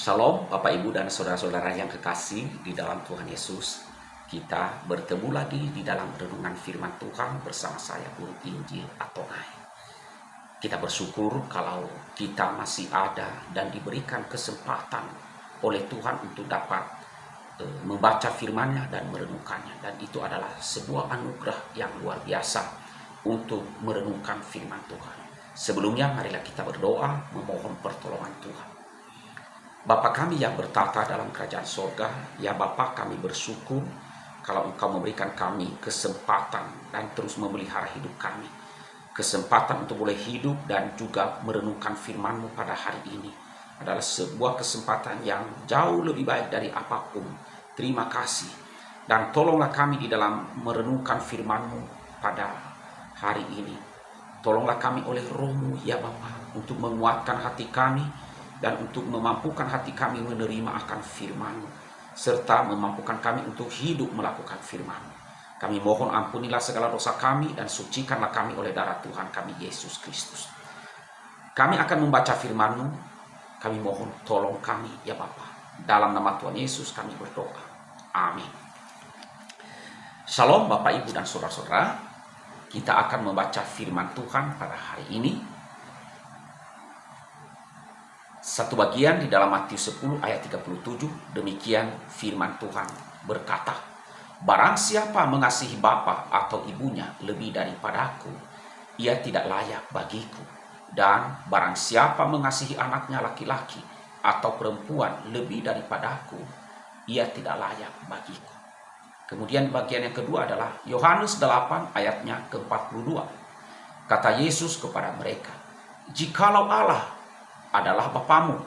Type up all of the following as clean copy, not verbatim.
Shalom Bapak Ibu dan Saudara-saudara yang kekasih di dalam Tuhan Yesus. Kita bertemu lagi di dalam renungan firman Tuhan bersama saya Guru Injil Atonai. Kita bersyukur kalau kita masih ada dan diberikan kesempatan oleh Tuhan untuk dapat membaca firman-Nya dan merenungkannya. Dan itu adalah sebuah anugerah yang luar biasa untuk merenungkan firman Tuhan. Sebelumnya marilah kita berdoa memohon pertolongan Tuhan. Bapa kami yang bertata dalam kerajaan sorga, ya Bapa, kami bersyukur kalau Engkau memberikan kami kesempatan dan terus memelihara hidup kami. Kesempatan untuk boleh hidup dan juga merenungkan firman-Mu pada hari ini adalah sebuah kesempatan yang jauh lebih baik dari apapun. Terima kasih. Dan tolonglah kami di dalam merenungkan firman-Mu pada hari ini. Tolonglah kami oleh Roh-Mu, ya Bapa, untuk menguatkan hati kami dan untuk memampukan hati kami menerima akan firman-Mu, serta memampukan kami untuk hidup melakukan firman-Mu. Kami mohon ampunilah segala dosa kami dan sucikanlah kami oleh darah Tuhan kami Yesus Kristus. Kami akan membaca firman-Mu, kami mohon tolong kami ya Bapa. Dalam nama Tuhan Yesus kami berdoa. Amin. Shalom Bapak Ibu dan Saudara-saudara, kita akan membaca firman Tuhan pada hari ini. Satu bagian di dalam Matius 10 ayat 37, demikian firman Tuhan berkata, "Barang siapa mengasihi bapa atau ibunya lebih daripadaku, ia tidak layak bagiku. Dan barang siapa mengasihi anaknya laki-laki atau perempuan lebih daripadaku, ia tidak layak bagiku." Kemudian bagian yang kedua adalah Yohanes 8 ayatnya ke-42. Kata Yesus kepada mereka, "Jikalau Allah adalah Bapamu,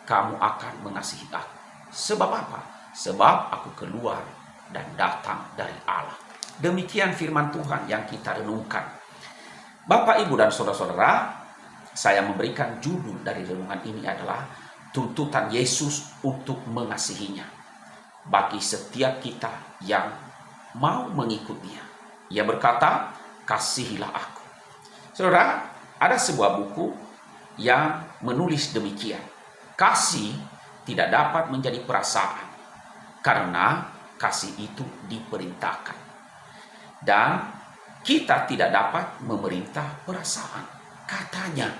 kamu akan mengasihi aku. Sebab apa? Sebab aku keluar dan datang dari Allah." Demikian firman Tuhan yang kita renungkan. Bapak, Ibu, dan Saudara-saudara, saya memberikan judul dari renungan ini adalah tuntutan Yesus untuk mengasihinya bagi setiap kita yang mau mengikut Dia. Ia berkata, "Kasihilah aku." Saudara, ada sebuah buku yang menulis demikian. Kasih tidak dapat menjadi perasaan karena kasih itu diperintahkan. Dan kita tidak dapat memerintah perasaan, katanya.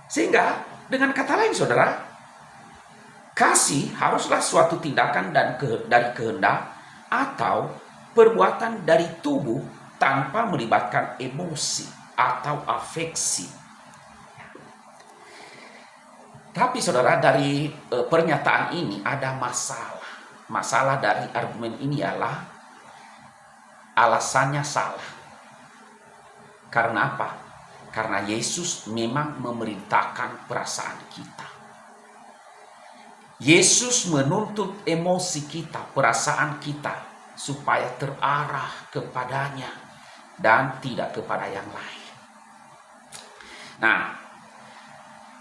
Sehingga dengan kata lain saudara, kasih haruslah suatu tindakan dari kehendak atau perbuatan dari tubuh tanpa melibatkan emosi atau afeksi. Tapi saudara, dari pernyataan ini ada masalah. Masalah dari argumen ini adalah alasannya salah. Karena apa? Karena Yesus memang memerintahkan perasaan kita. Yesus menuntut emosi kita, perasaan kita, supaya terarah kepadanya dan tidak kepada yang lain. Nah,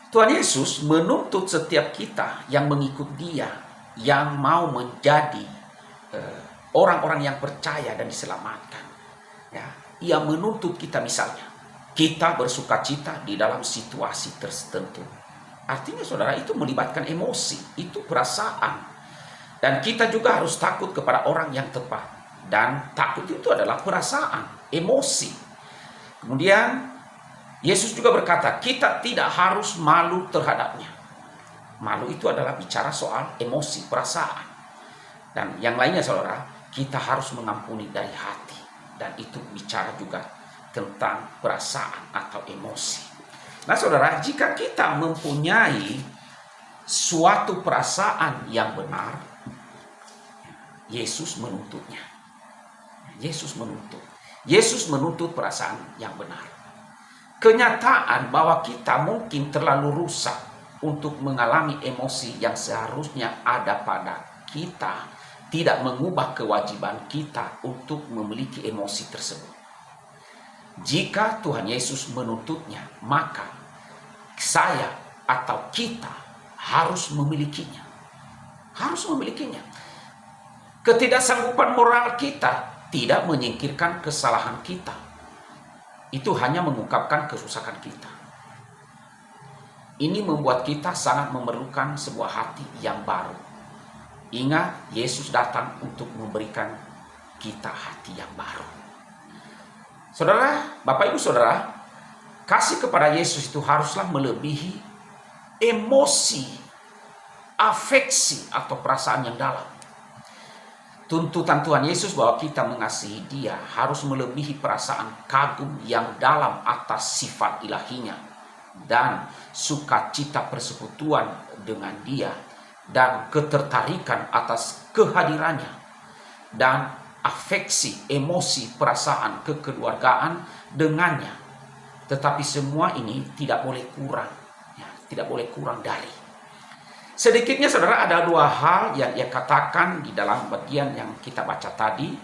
Tuhan Yesus menuntut setiap kita yang mengikut Dia, yang mau menjadi orang-orang yang percaya dan diselamatkan. Ya, Ia menuntut kita misalnya, kita bersukacita di dalam situasi tertentu. Artinya saudara, itu melibatkan emosi, itu perasaan. Dan kita juga harus takut kepada orang yang tepat. Dan takut itu adalah perasaan, emosi. Kemudian Yesus juga berkata, kita tidak harus malu terhadapnya. Malu itu adalah bicara soal emosi, perasaan. Dan yang lainnya saudara, kita harus mengampuni dari hati. Dan itu bicara juga tentang perasaan atau emosi. Nah saudara, jika kita mempunyai suatu perasaan yang benar, Yesus menuntutnya. Yesus menuntut. Yesus menuntut perasaan yang benar. Kenyataan bahwa kita mungkin terlalu rusak untuk mengalami emosi yang seharusnya ada pada kita tidak mengubah kewajiban kita untuk memiliki emosi tersebut. Jika Tuhan Yesus menuntutnya, maka saya atau kita harus memilikinya. Harus memilikinya. Ketidaksanggupan moral kita tidak menyingkirkan kesalahan kita. Itu hanya mengungkapkan kerusakan kita. Ini membuat kita sangat memerlukan sebuah hati yang baru. Ingat, Yesus datang untuk memberikan kita hati yang baru. Saudara, Bapak Ibu Saudara, kasih kepada Yesus itu haruslah melebihi emosi, afeksi atau perasaan yang dalam. Tuntutan Tuhan Yesus bahwa kita mengasihi Dia harus melebihi perasaan kagum yang dalam atas sifat ilahinya dan sukacita persekutuan dengan Dia dan ketertarikan atas kehadirannya dan afeksi, emosi, perasaan kekeluargaan dengannya. Tetapi semua ini tidak boleh kurang, ya, tidak boleh kurang dari. Sedikitnya saudara ada dua hal yang ia katakan di dalam bagian yang kita baca tadi.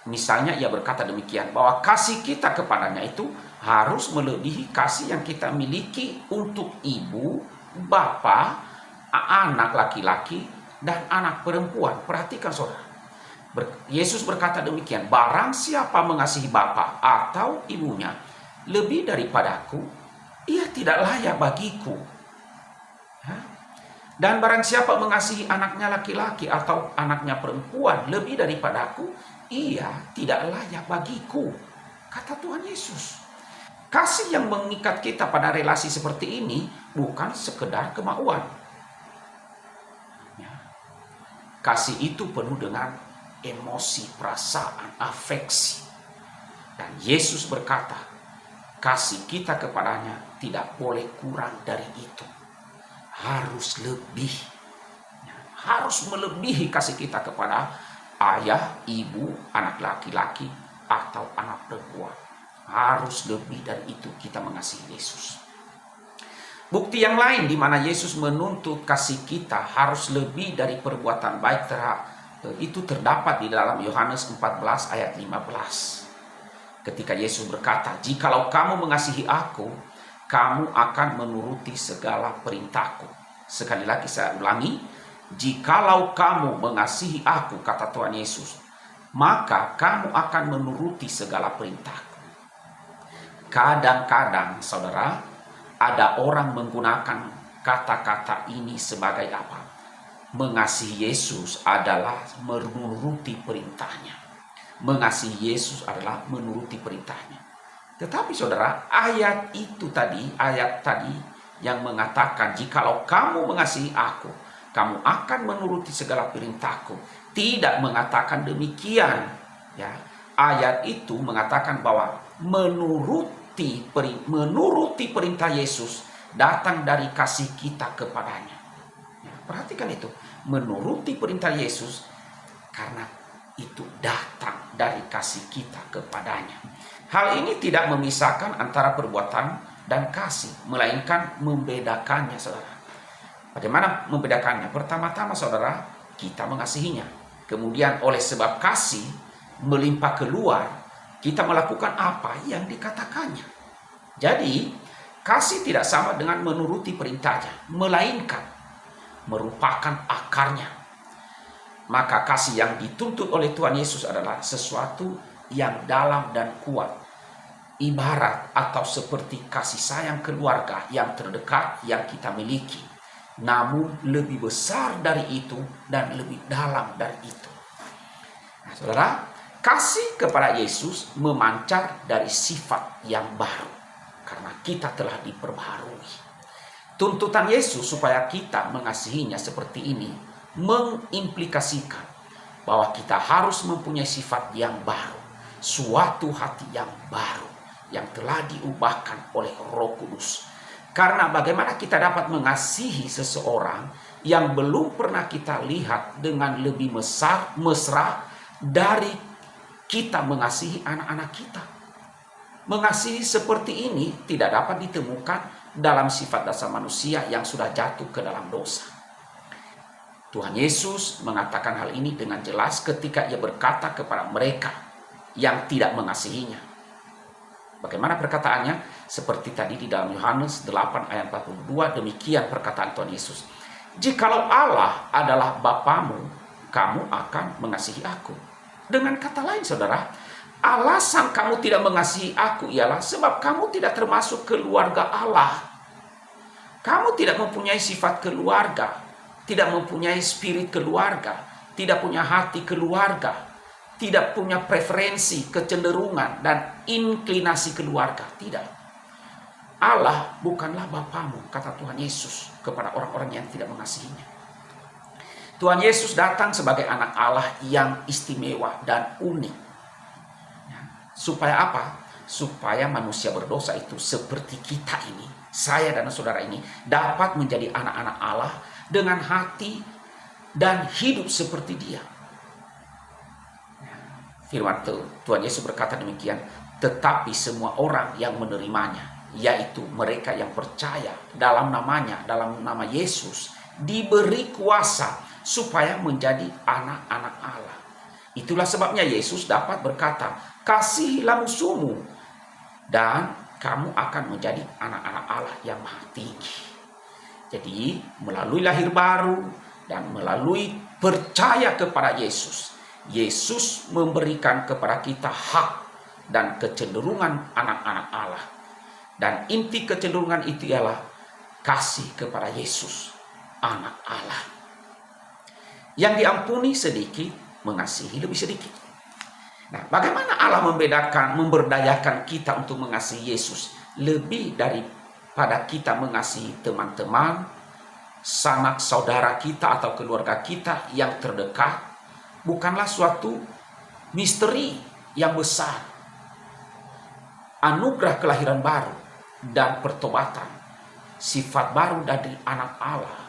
Misalnya ia berkata demikian, bahwa kasih kita kepadanya itu harus melebihi kasih yang kita miliki untuk ibu, bapa, anak laki-laki, dan anak perempuan. Perhatikan saudara. Yesus berkata demikian, barang siapa mengasihi bapa atau ibunya lebih daripadaku, ia tidak layak bagiku. Dan barang siapa mengasihi anaknya laki-laki atau anaknya perempuan lebih daripadaku, ia tidak layak bagiku, kata Tuhan Yesus. Kasih yang mengikat kita pada relasi seperti ini bukan sekedar kemauan. Kasih itu penuh dengan emosi, perasaan, afeksi. Dan Yesus berkata, kasih kita kepadanya tidak boleh kurang dari itu. Harus lebih. Harus melebihi kasih kita kepada ayah, ibu, anak laki-laki, atau anak perempuan. Harus lebih dari itu kita mengasihi Yesus. Bukti yang lain di mana Yesus menuntut kasih kita harus lebih dari perbuatan baik itu terdapat di dalam Yohanes 14 ayat 15. Ketika Yesus berkata, "Jikalau kamu mengasihi aku, kamu akan menuruti segala perintahku." Sekali lagi saya ulangi, jikalau kamu mengasihi aku, kata Tuhan Yesus, maka kamu akan menuruti segala perintahku. Kadang-kadang saudara, ada orang menggunakan kata-kata ini sebagai apa? Mengasihi Yesus adalah menuruti perintahnya. Mengasihi Yesus adalah menuruti perintahnya. Tetapi saudara, ayat tadi yang mengatakan, jikalau kamu mengasihi aku, kamu akan menuruti segala perintahku, tidak mengatakan demikian. Ya, ayat itu mengatakan bahwa menuruti perintah Yesus datang dari kasih kita kepadanya. Ya, perhatikan itu, menuruti perintah Yesus karena itu datang dari kasih kita kepadanya. Hal ini tidak memisahkan antara perbuatan dan kasih, melainkan membedakannya, saudara. Bagaimana membedakannya? Pertama-tama, saudara, kita mengasihinya. Kemudian oleh sebab kasih melimpah keluar, kita melakukan apa yang dikatakannya. Jadi, kasih tidak sama dengan menuruti perintahnya, melainkan merupakan akarnya. Maka kasih yang dituntut oleh Tuhan Yesus adalah sesuatu yang dalam dan kuat. Ibarat atau seperti kasih sayang keluarga yang terdekat yang kita miliki. Namun lebih besar dari itu dan lebih dalam dari itu. Nah, saudara, kasih kepada Yesus memancar dari sifat yang baru. Karena kita telah diperbaharui. Tuntutan Yesus supaya kita mengasihinya seperti ini mengimplikasikan bahwa kita harus mempunyai sifat yang baru. Suatu hati yang baru yang telah diubahkan oleh Roh Kudus. Karena bagaimana kita dapat mengasihi seseorang yang belum pernah kita lihat dengan lebih mesra dari kita mengasihi anak-anak kita. Mengasihi seperti ini tidak dapat ditemukan dalam sifat dasar manusia yang sudah jatuh ke dalam dosa. Tuhan Yesus mengatakan hal ini dengan jelas ketika ia berkata kepada mereka yang tidak mengasihinya. Bagaimana perkataannya? Seperti tadi di dalam Yohanes 8 ayat 42, demikian perkataan Tuhan Yesus. Jikalau Allah adalah Bapamu, kamu akan mengasihi aku. Dengan kata lain saudara, alasan kamu tidak mengasihi aku ialah sebab kamu tidak termasuk keluarga Allah. Kamu tidak mempunyai sifat keluarga, tidak mempunyai spirit keluarga, tidak punya hati keluarga, tidak punya preferensi, kecenderungan, dan inklinasi keluarga. Tidak. Allah bukanlah Bapamu, kata Tuhan Yesus kepada orang-orang yang tidak mengasihinya. Tuhan Yesus datang sebagai anak Allah yang istimewa dan unik. Supaya apa? Supaya manusia berdosa itu seperti kita ini, saya dan saudara ini, dapat menjadi anak-anak Allah dengan hati dan hidup seperti Dia. Firman Tuhan Yesus berkata demikian, tetapi semua orang yang menerimanya, yaitu mereka yang percaya dalam namanya, dalam nama Yesus, diberi kuasa supaya menjadi anak-anak Allah. Itulah sebabnya Yesus dapat berkata, kasihilah musuhmu, dan kamu akan menjadi anak-anak Allah yang maha tinggi. Jadi melalui lahir baru dan melalui percaya kepada Yesus, Yesus memberikan kepada kita hak dan kecenderungan anak-anak Allah. Dan inti kecenderungan itu ialah kasih kepada Yesus, anak Allah. Yang diampuni sedikit, mengasihi lebih sedikit. Nah, bagaimana Allah memberdayakan kita untuk mengasihi Yesus lebih daripada kita mengasihi teman-teman, sanak saudara kita atau keluarga kita yang terdekat? Bukanlah suatu misteri yang besar. Anugerah kelahiran baru dan pertobatan, sifat baru dari anak Allah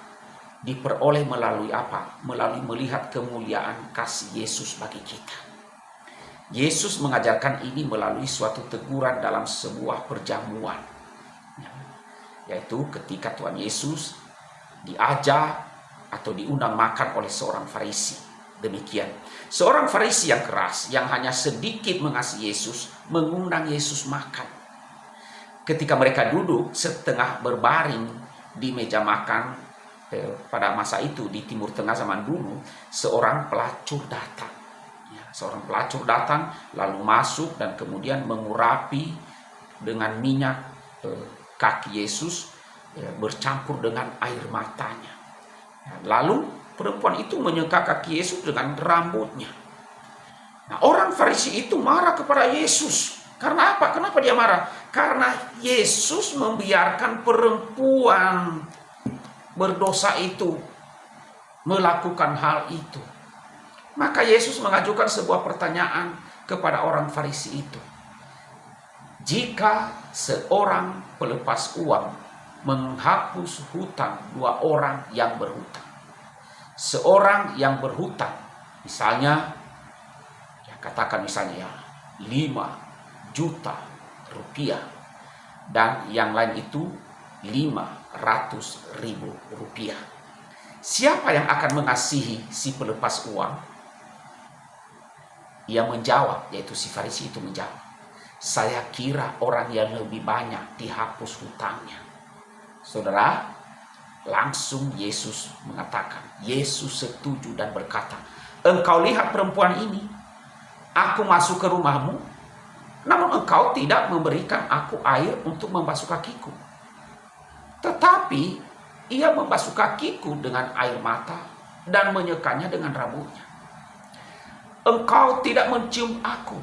diperoleh melalui apa? Melalui melihat kemuliaan kasih Yesus bagi kita. Yesus mengajarkan ini melalui suatu teguran dalam sebuah perjamuan, yaitu ketika Tuhan Yesus diajak atau diundang makan oleh seorang Farisi. Demikian, seorang Farisi yang keras, yang hanya sedikit mengasihi Yesus, mengundang Yesus makan. Ketika mereka duduk setengah berbaring di meja makan, pada masa itu di Timur Tengah zaman dulu, seorang pelacur datang. Seorang pelacur datang lalu masuk dan kemudian mengurapi dengan minyak kaki Yesus, bercampur dengan air matanya. Lalu perempuan itu menyeka kaki Yesus dengan rambutnya. Nah, orang Farisi itu marah kepada Yesus. Karena apa? Kenapa dia marah? Karena Yesus membiarkan perempuan berdosa itu melakukan hal itu. Maka Yesus mengajukan sebuah pertanyaan kepada orang Farisi itu. Jika seorang pelepas uang menghapus hutang dua orang yang berhutang, seorang yang berhutang, misalnya, katakan misalnya 5 juta rupiah, dan yang lain itu 500.000 rupiah. Siapa yang akan mengasihi si pelepas uang? Ia menjawab, yaitu si Farisi itu menjawab, saya kira orang yang lebih banyak dihapus hutangnya. Saudara, langsung Yesus mengatakan, Yesus setuju dan berkata, engkau lihat perempuan ini, aku masuk ke rumahmu, namun engkau tidak memberikan aku air untuk membasuh kakiku. Tetapi ia membasuh kakiku dengan air mata dan menyekanya dengan rambutnya. Engkau tidak mencium aku,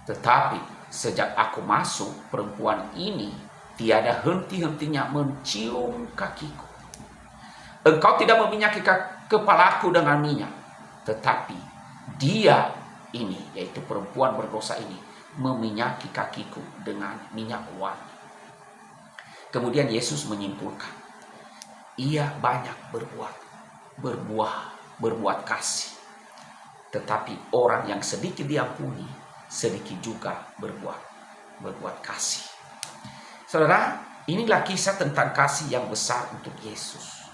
tetapi sejak aku masuk, perempuan ini tiada henti-hentinya mencium kakiku. Engkau tidak meminyaki kepalaku dengan minyak, tetapi dia ini, yaitu perempuan berdosa ini, meminyaki kakiku dengan minyak wangi. Kemudian Yesus menyimpulkan, ia banyak berbuat kasih. Tetapi orang yang sedikit diampuni, sedikit juga berbuat kasih. Saudara, inilah kisah tentang kasih yang besar untuk Yesus.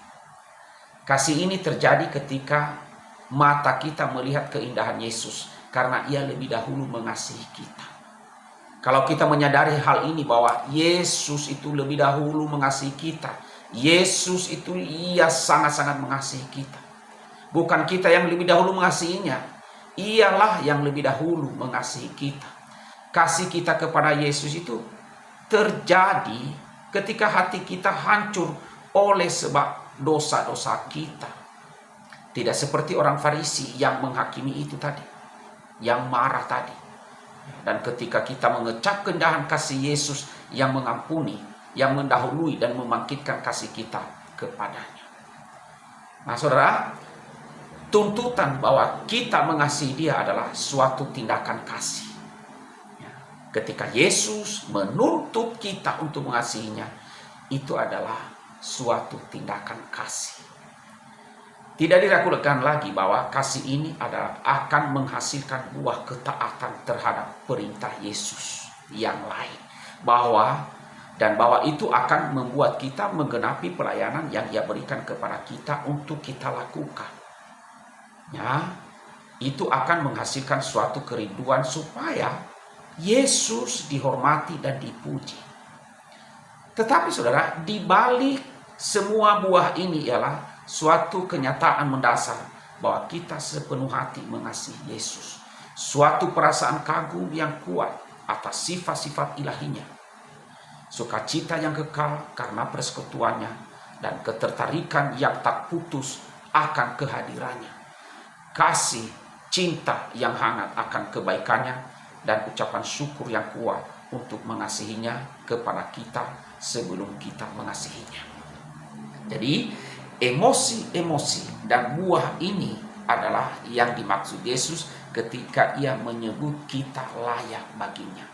Kasih ini terjadi ketika mata kita melihat keindahan Yesus, karena ia lebih dahulu mengasihi kita. Kalau kita menyadari hal ini, bahwa Yesus itu lebih dahulu mengasihi kita, Yesus itu ia sangat-sangat mengasihi kita. Bukan kita yang lebih dahulu mengasihinya, ialah yang lebih dahulu mengasihi kita. Kasih kita kepada Yesus itu terjadi ketika hati kita hancur oleh sebab dosa-dosa kita. Tidak seperti orang Farisi yang menghakimi itu tadi, yang marah tadi. Dan ketika kita mengecap keindahan kasih Yesus yang mengampuni, yang mendahului dan membangkitkan kasih kita kepadanya. Nah saudara, tuntutan bahwa kita mengasihi dia adalah suatu tindakan kasih. Ketika Yesus menuntut kita untuk mengasihinya, itu adalah suatu tindakan kasih. Tidak diragukan lagi bahwa kasih ini akan menghasilkan buah ketaatan terhadap perintah Yesus yang lain. Bahwa itu akan membuat kita menggenapi pelayanan yang Ia berikan kepada kita untuk kita lakukan. Ya, itu akan menghasilkan suatu kerinduan supaya Yesus dihormati dan dipuji. Tetapi saudara, di balik semua buah ini ialah suatu kenyataan mendasar bahwa kita sepenuh hati mengasihi Yesus. Suatu perasaan kagum yang kuat atas sifat-sifat ilahinya. Sukacita yang kekal karena persekutuannya dan ketertarikan yang tak putus akan kehadirannya. Kasih, cinta yang hangat akan kebaikannya dan ucapan syukur yang kuat untuk mengasihinya kepada kita sebelum kita mengasihinya. Jadi emosi-emosi dan buah ini adalah yang dimaksud Yesus ketika Ia menyebut kita layak baginya.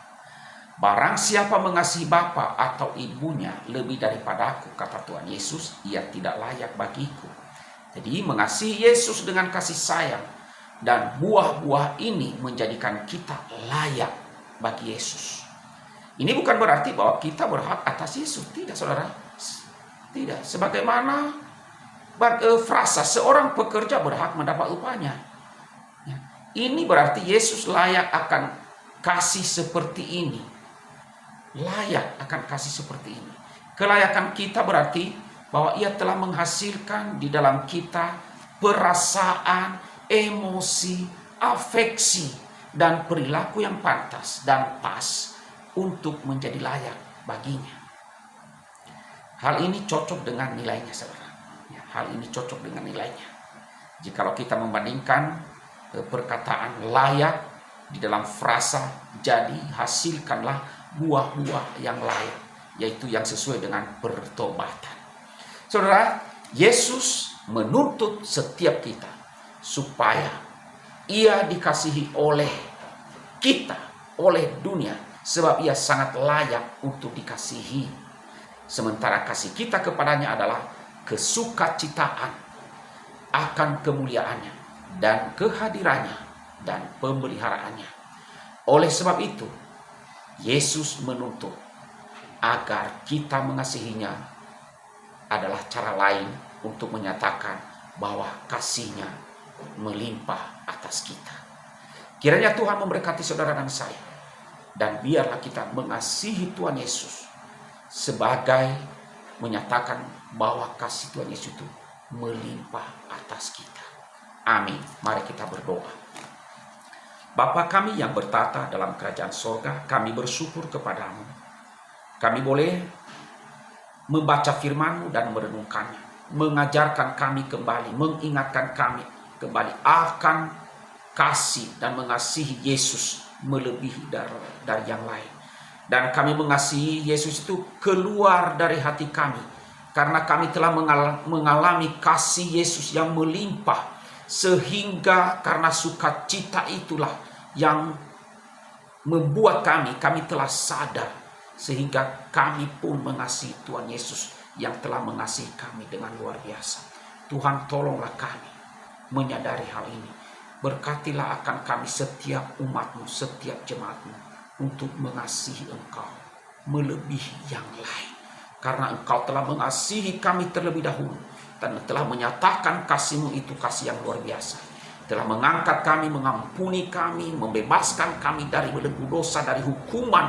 Barang siapa mengasihi bapa atau ibunya lebih daripada aku, kata Tuhan Yesus, ia tidak layak bagiku. Jadi mengasihi Yesus dengan kasih sayang dan buah-buah ini menjadikan kita layak bagi Yesus. Ini bukan berarti bahwa kita berhak atas Yesus. Tidak saudara. Tidak. Sebagaimana frasa seorang pekerja berhak mendapat upahnya. Ini berarti Yesus layak akan kasih seperti ini. Layak akan kasih seperti ini. Kelayakan kita berarti bahwa Ia telah menghasilkan di dalam kita perasaan, emosi, afeksi, dan perilaku yang pantas dan pas untuk menjadi layak baginya. Hal ini cocok dengan nilainya, saudara. Hal ini cocok dengan nilainya. Jikalau kita membandingkan perkataan layak di dalam frasa, jadi hasilkanlah buah-buah yang layak, yaitu yang sesuai dengan pertobatan. Saudara, Yesus menuntut setiap kita supaya Ia dikasihi oleh kita, oleh dunia, sebab Ia sangat layak untuk dikasihi. Sementara kasih kita kepadanya adalah kesukacitaan akan kemuliaannya dan kehadirannya dan pemeliharaannya. Oleh sebab itu, Yesus menuntut agar kita mengasihinya adalah cara lain untuk menyatakan bahwa kasih-Nya melimpah atas kita. Kiranya Tuhan memberkati saudara dan saya, dan biarlah kita mengasihi Tuhan Yesus sebagai menyatakan bahwa kasih Tuhan Yesus itu melimpah atas kita. Amin. Mari kita berdoa. Bapa kami yang bertata dalam kerajaan sorga, kami bersyukur kepadamu. Kami boleh membaca firman-Mu dan merenungkannya, mengajarkan kami kembali, mengingatkan kami kembali akan kasih dan mengasihi Yesus melebihi dari yang lain. Dan kami mengasihi Yesus itu keluar dari hati kami, karena kami telah mengalami kasih Yesus yang melimpah, sehingga karena sukacita itulah yang membuat kami telah sadar, sehingga kami pun mengasihi Tuhan Yesus yang telah mengasihi kami dengan luar biasa. Tuhan, tolonglah kami menyadari hal ini. Berkatilah akan kami setiap umat-Mu, setiap jemaat-Mu, untuk mengasihi Engkau melebihi yang lain. Karena Engkau telah mengasihi kami terlebih dahulu, dan telah menyatakan kasih-Mu itu kasih yang luar biasa. Telah mengangkat kami, mengampuni kami, membebaskan kami dari belenggu dosa, dari hukuman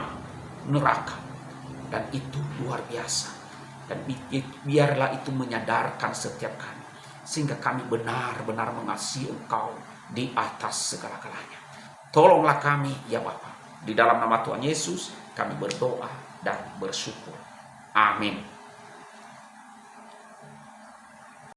neraka. Dan itu luar biasa. Dan biarlah itu menyadarkan setiap kami, sehingga kami benar-benar mengasihi Engkau di atas segala-galanya. Tolonglah kami ya Bapa. Di dalam nama Tuhan Yesus kami berdoa dan bersyukur. Amin.